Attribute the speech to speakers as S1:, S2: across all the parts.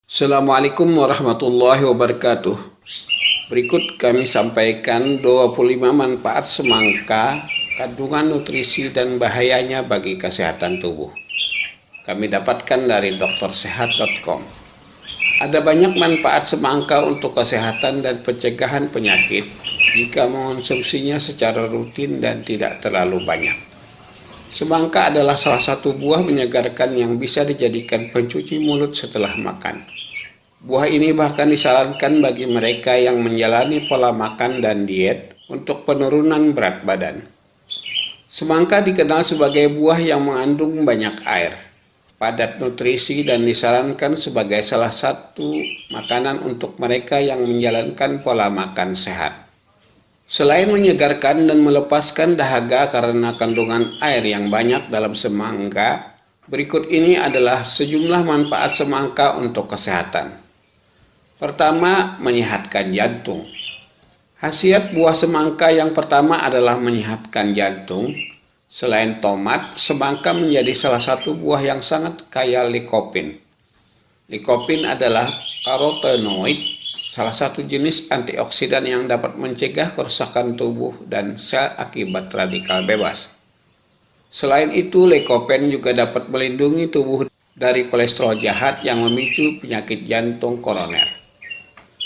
S1: Assalamualaikum warahmatullahi wabarakatuh. Berikut kami sampaikan 25 manfaat semangka, kandungan nutrisi dan bahayanya bagi kesehatan tubuh. Kami dapatkan dari doktersehat.com. Ada banyak manfaat semangka untuk kesehatan dan pencegahan penyakit jika mengonsumsinya secara rutin dan tidak terlalu banyak. Semangka adalah salah satu buah menyegarkan yang bisa dijadikan pencuci mulut setelah makan. Buah ini bahkan disarankan bagi mereka yang menjalani pola makan dan diet untuk penurunan berat badan. Semangka dikenal sebagai buah yang mengandung banyak air, padat nutrisi, dan disarankan sebagai salah satu makanan untuk mereka yang menjalankan pola makan sehat. Selain menyegarkan dan melepaskan dahaga karena kandungan air yang banyak dalam semangka, berikut ini adalah sejumlah manfaat semangka untuk kesehatan. Pertama, menyehatkan jantung. Khasiat buah semangka yang pertama adalah menyehatkan jantung. Selain tomat, semangka menjadi salah satu buah yang sangat kaya likopin. Likopin adalah karotenoid, salah satu jenis antioksidan yang dapat mencegah kerusakan tubuh dan sel akibat radikal bebas. Selain itu, likopin juga dapat melindungi tubuh dari kolesterol jahat yang memicu penyakit jantung koroner.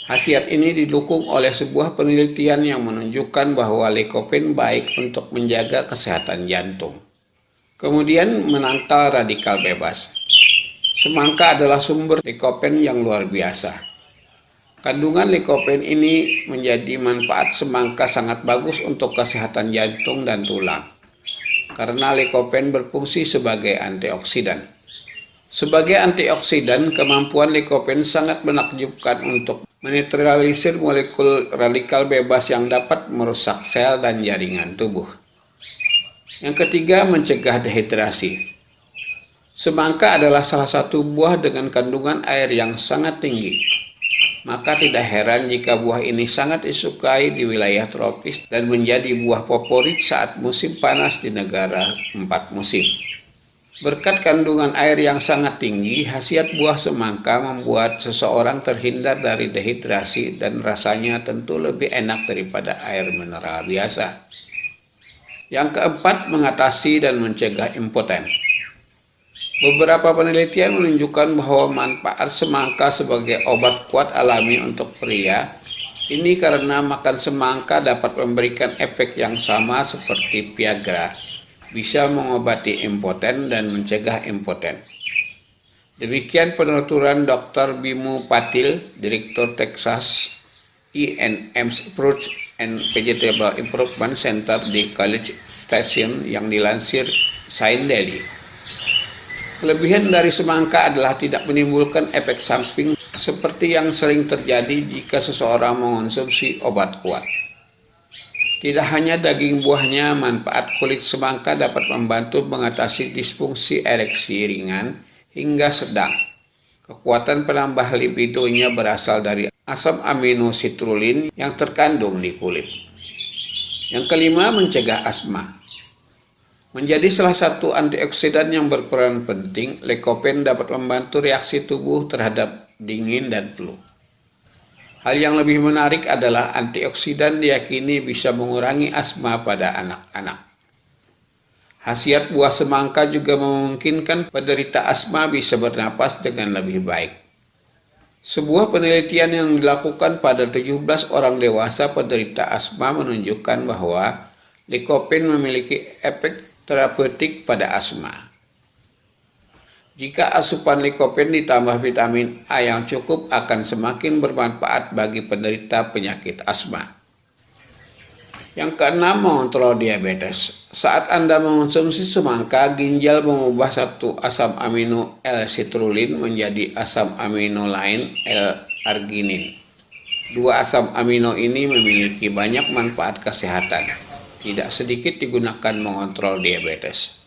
S1: Khasiat ini didukung oleh sebuah penelitian yang menunjukkan bahwa likopin baik untuk menjaga kesehatan jantung. Kemudian, menangkal radikal bebas. Semangka adalah sumber likopin yang luar biasa. Kandungan likopin ini menjadi manfaat semangka sangat bagus untuk kesehatan jantung dan tulang, karena likopin berfungsi sebagai antioksidan. Sebagai antioksidan, kemampuan likopin sangat menakjubkan untuk menetralisir molekul radikal bebas yang dapat merusak sel dan jaringan tubuh. Yang ketiga, mencegah dehidrasi. Semangka adalah salah satu buah dengan kandungan air yang sangat tinggi. Maka tidak heran jika buah ini sangat disukai di wilayah tropis dan menjadi buah favorit saat musim panas di negara 4 musim. Berkat kandungan air yang sangat tinggi, khasiat buah semangka membuat seseorang terhindar dari dehidrasi dan rasanya tentu lebih enak daripada air mineral biasa. Yang keempat, mengatasi dan mencegah impoten. Beberapa penelitian menunjukkan bahwa manfaat semangka sebagai obat kuat alami untuk pria ini karena makan semangka dapat memberikan efek yang sama seperti Viagra, bisa mengobati impoten dan mencegah impoten. Demikian penuturan Dr. Bimo Patil, Direktur Texas A&M's Fruits and Vegetable Improvement Center di College Station yang dilansir Science Daily. Kelebihan dari semangka adalah tidak menimbulkan efek samping seperti yang sering terjadi jika seseorang mengonsumsi obat kuat. Tidak hanya daging buahnya, manfaat kulit semangka dapat membantu mengatasi disfungsi ereksi ringan hingga sedang. Kekuatan penambah libidonya berasal dari asam amino citrulline yang terkandung di kulit. Yang kelima, mencegah asma. Menjadi salah satu antioksidan yang berperan penting, likopin dapat membantu reaksi tubuh terhadap dingin dan flu. Hal yang lebih menarik adalah antioksidan diyakini bisa mengurangi asma pada anak-anak. Khasiat buah semangka juga memungkinkan penderita asma bisa bernapas dengan lebih baik. Sebuah penelitian yang dilakukan pada 17 orang dewasa penderita asma menunjukkan bahwa likopin memiliki efek terapeutik pada asma. Jika asupan likopin ditambah vitamin A yang cukup akan semakin bermanfaat bagi penderita penyakit asma. Yang keenam, mengontrol diabetes. Saat Anda mengonsumsi semangka, ginjal mengubah satu asam amino L-citrulline menjadi asam amino lain L-arginin. Dua asam amino ini memiliki banyak manfaat kesehatan. Tidak sedikit digunakan mengontrol diabetes.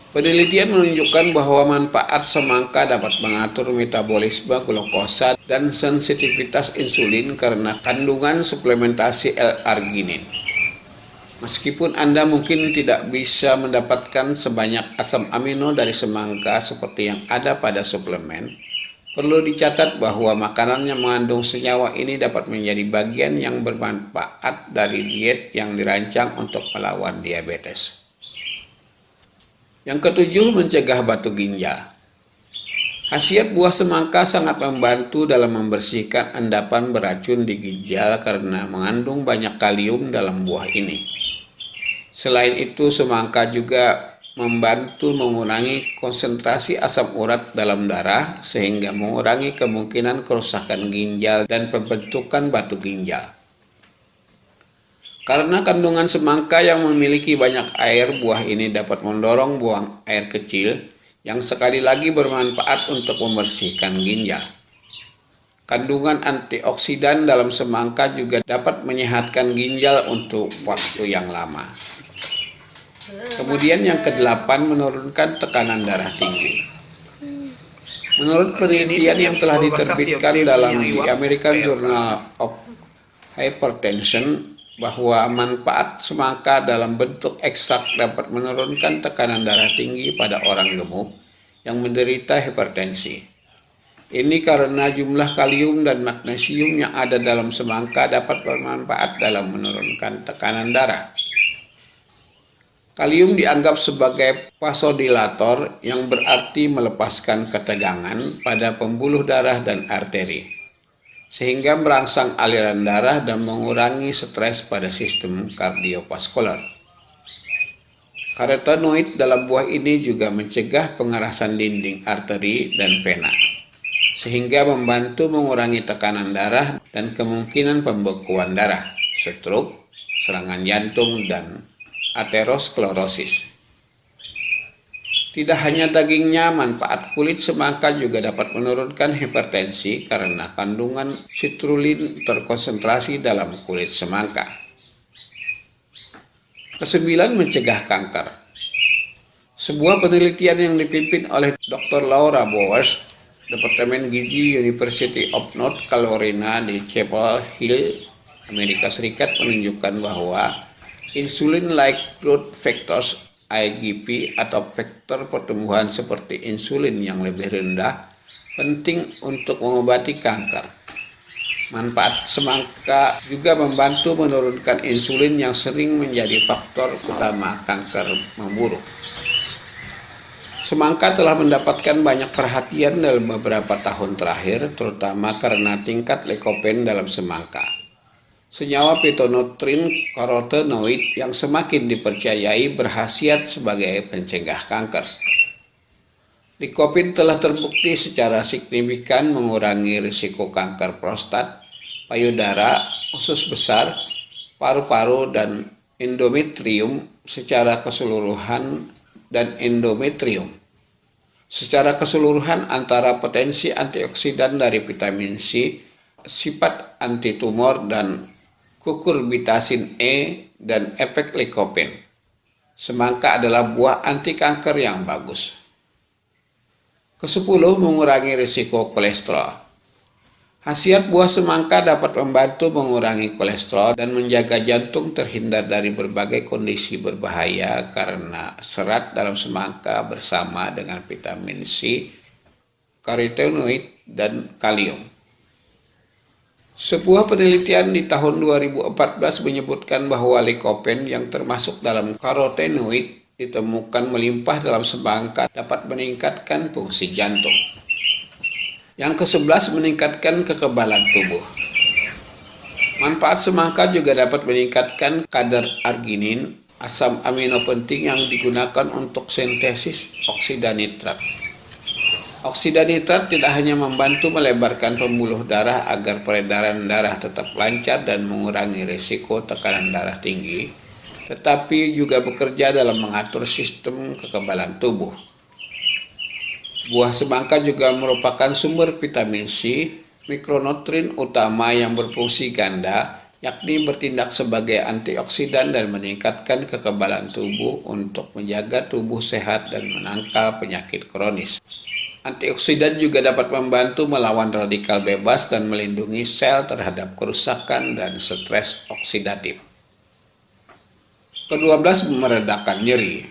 S1: Penelitian menunjukkan bahwa manfaat semangka dapat mengatur metabolisme glukosa dan sensitivitas insulin karena kandungan suplementasi L-arginin. Meskipun Anda mungkin tidak bisa mendapatkan sebanyak asam amino dari semangka seperti yang ada pada suplemen, Perlu dicatat bahwa makanan yang mengandung senyawa ini dapat menjadi bagian yang bermanfaat dari diet yang dirancang untuk melawan diabetes. Yang ketujuh, mencegah batu ginjal. Khasiat buah semangka sangat membantu dalam membersihkan endapan beracun di ginjal karena mengandung banyak kalium dalam buah ini. Selain itu, semangka juga membantu mengurangi konsentrasi asam urat dalam darah sehingga mengurangi kemungkinan kerusakan ginjal dan pembentukan batu ginjal. Karena kandungan semangka yang memiliki banyak air, buah ini dapat mendorong buang air kecil yang sekali lagi bermanfaat untuk membersihkan ginjal. Kandungan antioksidan dalam semangka juga dapat menyehatkan ginjal untuk waktu yang lama. Kemudian yang kedelapan, menurunkan tekanan darah tinggi. Menurut penelitian yang telah diterbitkan dalam The American Journal of Hypertension, bahwa manfaat semangka dalam bentuk ekstrak dapat menurunkan tekanan darah tinggi pada orang gemuk yang menderita hipertensi. Ini karena jumlah kalium dan magnesium yang ada dalam semangka dapat bermanfaat dalam menurunkan tekanan darah. Kalium dianggap sebagai vasodilator yang berarti melepaskan ketegangan pada pembuluh darah dan arteri, sehingga merangsang aliran darah dan mengurangi stres pada sistem kardiovaskular. Karotenoid dalam buah ini juga mencegah pengerasan dinding arteri dan vena, sehingga membantu mengurangi tekanan darah dan kemungkinan pembekuan darah, stroke, serangan jantung, dan aterosklerosis. Tidak hanya dagingnya, manfaat kulit semangka juga dapat menurunkan hipertensi karena kandungan citrulline terkonsentrasi dalam kulit semangka. Kesembilan, mencegah kanker. Sebuah penelitian yang dipimpin oleh Dr. Laura Bowers, Departemen Gizi University of North Carolina di Chapel Hill, Amerika Serikat, menunjukkan bahwa insulin-like growth factors IGF atau faktor pertumbuhan seperti insulin yang lebih rendah penting untuk mengobati kanker. Manfaat semangka juga membantu menurunkan insulin yang sering menjadi faktor utama kanker memburuk. Semangka telah mendapatkan banyak perhatian dalam beberapa tahun terakhir, terutama karena tingkat likopen dalam semangka, senyawa phytonutrien karotenoid yang semakin dipercayai berkhasiat sebagai pencegah kanker. Likopen telah terbukti secara signifikan mengurangi risiko kanker prostat, payudara, usus besar, paru-paru, dan endometrium secara keseluruhan Secara keseluruhan antara potensi antioksidan dari vitamin C, sifat antitumor, dan kukurbitasin E, dan efek likopen, semangka adalah buah anti kanker yang bagus. Kesepuluh, mengurangi risiko kolesterol. Khasiat buah semangka dapat membantu mengurangi kolesterol dan menjaga jantung terhindar dari berbagai kondisi berbahaya karena serat dalam semangka bersama dengan vitamin C, karotenoid, dan kalium. Sebuah penelitian di tahun 2014 menyebutkan bahwa likopen yang termasuk dalam karotenoid ditemukan melimpah dalam semangka dapat meningkatkan fungsi jantung. Yang ke-11, meningkatkan kekebalan tubuh. Manfaat semangka juga dapat meningkatkan kadar arginin, asam amino penting yang digunakan untuk sintesis oksida nitrat. Oksida nitrat tidak hanya membantu melebarkan pembuluh darah agar peredaran darah tetap lancar dan mengurangi risiko tekanan darah tinggi, tetapi juga bekerja dalam mengatur sistem kekebalan tubuh. Buah semangka juga merupakan sumber vitamin C, mikronutrien utama yang berfungsi ganda, yakni bertindak sebagai antioksidan dan meningkatkan kekebalan tubuh untuk menjaga tubuh sehat dan menangkal penyakit kronis. Antioksidan juga dapat membantu melawan radikal bebas dan melindungi sel terhadap kerusakan dan stres oksidatif. Ke-12, meredakan nyeri.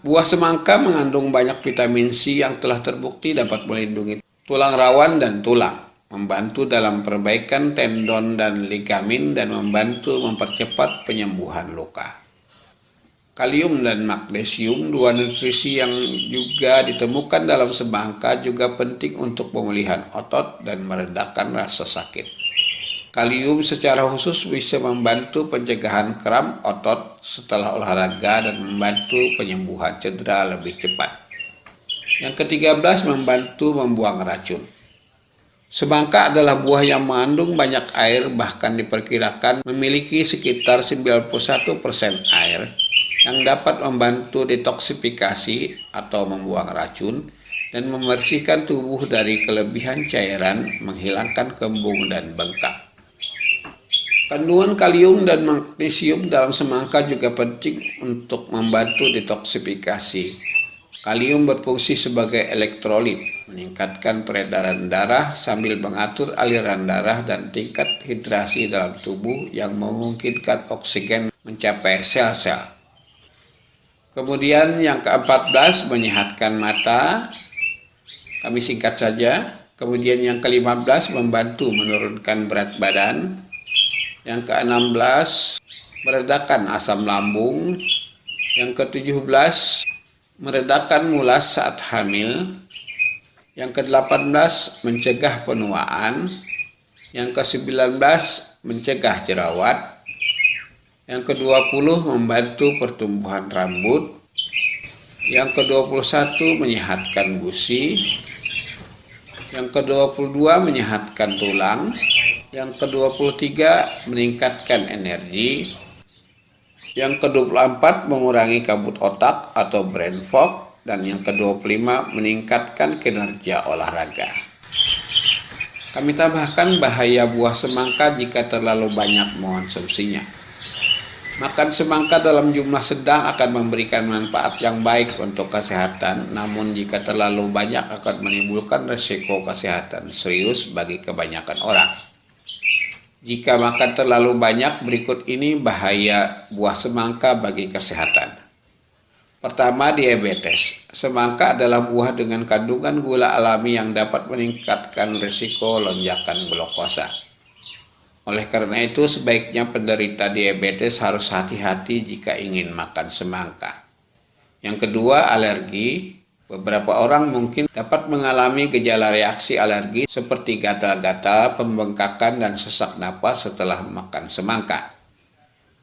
S1: Buah semangka mengandung banyak vitamin C yang telah terbukti dapat melindungi tulang rawan dan tulang, membantu dalam perbaikan tendon dan ligamen dan membantu mempercepat penyembuhan luka. Kalium dan magnesium, dua nutrisi yang juga ditemukan dalam semangka, juga penting untuk pemulihan otot dan meredakan rasa sakit. Kalium secara khusus bisa membantu pencegahan kram otot setelah olahraga dan membantu penyembuhan cedera lebih cepat. Yang ke-13, membantu membuang racun. Semangka adalah buah yang mengandung banyak air, bahkan diperkirakan memiliki sekitar 91% air, yang dapat membantu detoksifikasi atau membuang racun dan membersihkan tubuh dari kelebihan cairan, menghilangkan kembung dan bengkak. Kandungan kalium dan magnesium dalam semangka juga penting untuk membantu detoksifikasi. Kalium berfungsi sebagai elektrolit, meningkatkan peredaran darah sambil mengatur aliran darah dan tingkat hidrasi dalam tubuh yang memungkinkan oksigen mencapai sel-sel. Kemudian yang ke-14, menyehatkan mata. Kami singkat saja. Kemudian yang ke-15, membantu menurunkan berat badan. Yang ke-16, meredakan asam lambung. Yang ke-17, meredakan mulas saat hamil. Yang ke-18, mencegah penuaan. Yang ke-19, mencegah jerawat. Yang ke-20, membantu pertumbuhan rambut. Yang ke-21, menyehatkan gusi. Yang ke-22, menyehatkan tulang. Yang ke-23, meningkatkan energi. Yang ke-24, mengurangi kabut otak atau brain fog. Dan yang ke-25, meningkatkan kinerja olahraga. Kami tambahkan bahaya buah semangka jika terlalu banyak mengonsumsinya. Makan semangka dalam jumlah sedang akan memberikan manfaat yang baik untuk kesehatan, namun jika terlalu banyak akan menimbulkan risiko kesehatan serius bagi kebanyakan orang. Jika makan terlalu banyak, berikut ini bahaya buah semangka bagi kesehatan. Pertama, diabetes. Semangka adalah buah dengan kandungan gula alami yang dapat meningkatkan risiko lonjakan glukosa. Oleh karena itu, sebaiknya penderita diabetes harus hati-hati jika ingin makan semangka. Yang kedua, alergi. Beberapa orang mungkin dapat mengalami gejala reaksi alergi seperti gatal-gatal, pembengkakan, dan sesak napas setelah makan semangka.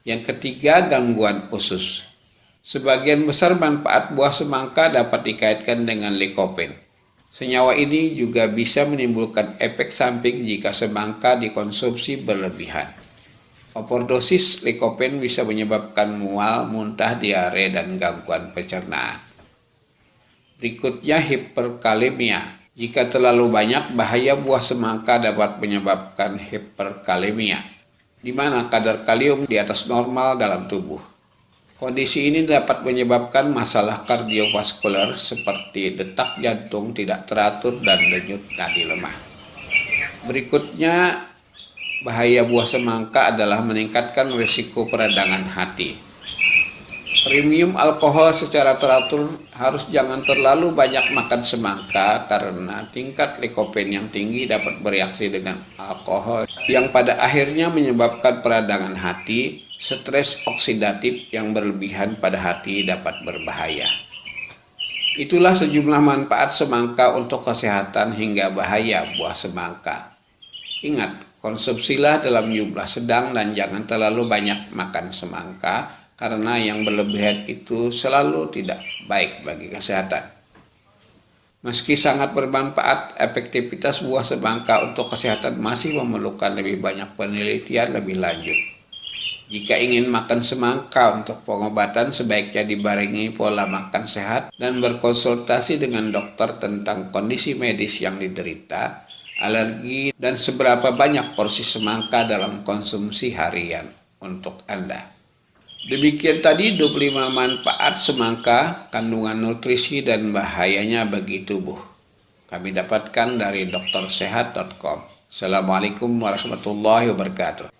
S1: Yang ketiga, gangguan usus. Sebagian besar manfaat buah semangka dapat dikaitkan dengan likopen. Senyawa ini juga bisa menimbulkan efek samping jika semangka dikonsumsi berlebihan. Overdosis likopen bisa menyebabkan mual, muntah, diare, dan gangguan pencernaan. Berikutnya, hiperkalemia. Jika terlalu banyak, bahaya buah semangka dapat menyebabkan hiperkalemia, di mana kadar kalium di atas normal dalam tubuh. Kondisi ini dapat menyebabkan masalah kardiovaskuler seperti detak jantung tidak teratur dan denyut nadi lemah. Berikutnya, bahaya buah semangka adalah meningkatkan risiko peradangan hati. Premium alkohol secara teratur, harus jangan terlalu banyak makan semangka karena tingkat likopen yang tinggi dapat bereaksi dengan alkohol yang pada akhirnya menyebabkan peradangan hati. Stres oksidatif yang berlebihan pada hati dapat berbahaya. Itulah sejumlah manfaat semangka untuk kesehatan hingga bahaya buah semangka. Ingat, konsumsilah dalam jumlah sedang dan jangan terlalu banyak makan semangka karena yang berlebihan itu selalu tidak baik bagi kesehatan. Meski sangat bermanfaat, efektivitas buah semangka untuk kesehatan masih memerlukan lebih banyak penelitian lebih lanjut. Jika ingin makan semangka untuk pengobatan, sebaiknya dibarengi pola makan sehat dan berkonsultasi dengan dokter tentang kondisi medis yang diderita, alergi, dan seberapa banyak porsi semangka dalam konsumsi harian untuk Anda. Demikian tadi 25 manfaat semangka, kandungan nutrisi, dan bahayanya bagi tubuh. Kami dapatkan dari drsehat.com. Assalamualaikum warahmatullahi wabarakatuh.